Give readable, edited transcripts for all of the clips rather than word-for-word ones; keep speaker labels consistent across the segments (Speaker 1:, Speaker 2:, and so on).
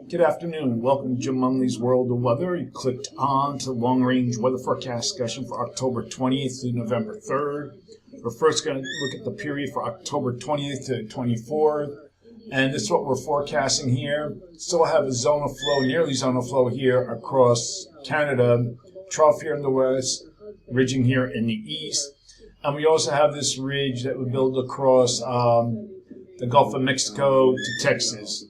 Speaker 1: Good afternoon. Welcome to Jim Munley's World of Weather. You clicked on to the long-range weather forecast discussion for October 20th through November 3rd. We're first going to look at the period for October 20th to 24th. And this is what we're forecasting here. Still have a zone of flow, nearly zone of flow here across Canada, trough here in the west, ridging here in the east. And we also have this ridge that would build across the Gulf of Mexico to Texas.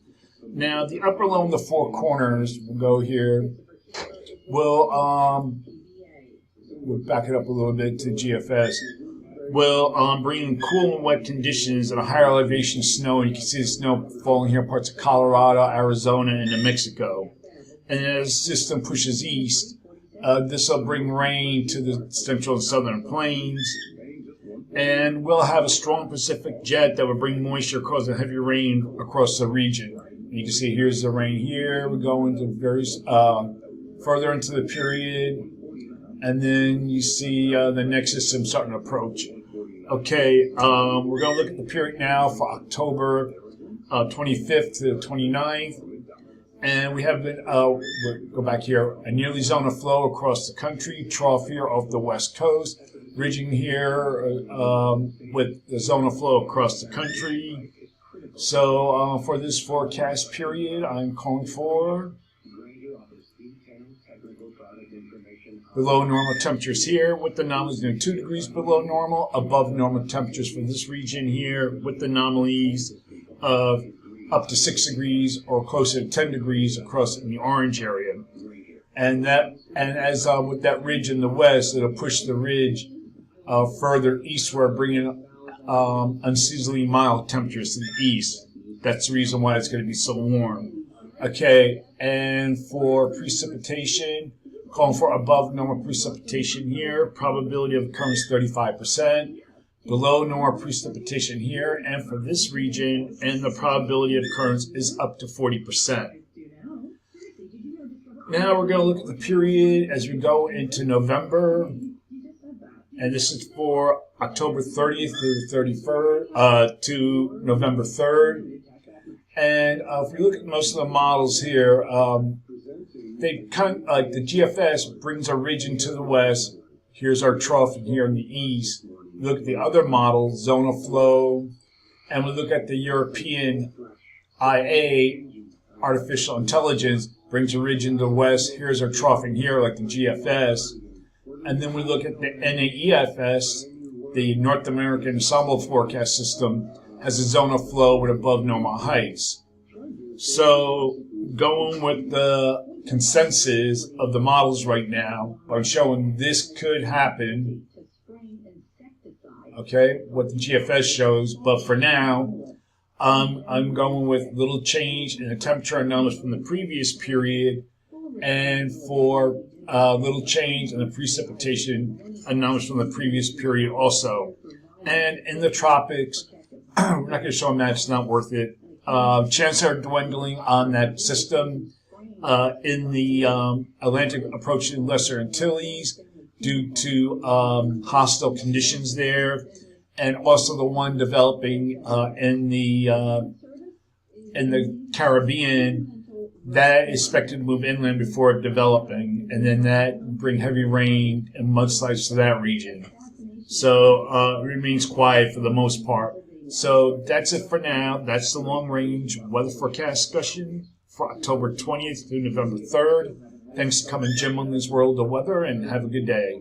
Speaker 1: Now, the upper low in the four corners, we'll go here, we'll back it up a little bit to GFS, will bring in cool and wet conditions and a higher elevation snow. You can see the snow falling here in parts of Colorado, Arizona, and New Mexico. And as the system pushes east, this will bring rain to the central and southern plains. And we'll have a strong Pacific jet that will bring moisture, causing heavy rain across the region. You can see here's the rain here. We go into various further into the period, and then you see the next system starting to approach. Okay, we're going to look at the period now for October 25th to 29th, and we have been we'll go back here, a nearly zone of flow across the country, trough here off the west coast, ridging here with the zone of flow across the country. So for this forecast period, I'm calling for below normal temperatures here, with the anomalies near 2 degrees below normal, above normal temperatures for this region here, with the anomalies of up to 6 degrees or closer to 10 degrees across in the orange area. And as with that ridge in the west, it'll push the ridge further eastward, bringing unseasonably mild temperatures to the east. That's the reason why it's going to be so warm. Okay, and for precipitation, calling for above normal precipitation here. Probability of occurrence 35%. Below normal precipitation here. And for this region, and the probability of occurrence is up to 40%. Now we're going to look at the period as we go into November. And this is for October 30th to the 31st to November 3rd. And if we look at most of the models here, they kind of, like the GFS brings a ridge into the west. Here's our trough here in the east. We look at the other model, zone of flow, and we look at the European IA, artificial intelligence, brings a ridge into the west. Here's our trough in here, like the GFS. And then we look at the NAEFS, the North American Ensemble Forecast System, has a zone of flow with above normal heights. So going with the consensus of the models right now, I'm showing this could happen, okay, what the GFS shows. But for now, I'm going with little change in the temperature anomalies from the previous period, and for little change in the precipitation anomalies from the previous period also. And in the tropics, we're not going to show them that, it's not worth it. Chances are dwindling on that system in the Atlantic approaching Lesser Antilles due to hostile conditions there, and also the one developing in the Caribbean that is expected to move inland before developing, and then that bring heavy rain and mudslides to that region. So it remains quiet for the most part. So that's it for now. That's the long-range weather forecast discussion for October 20th through November 3rd. Thanks for coming, Jim, on this World of Weather, and have a good day.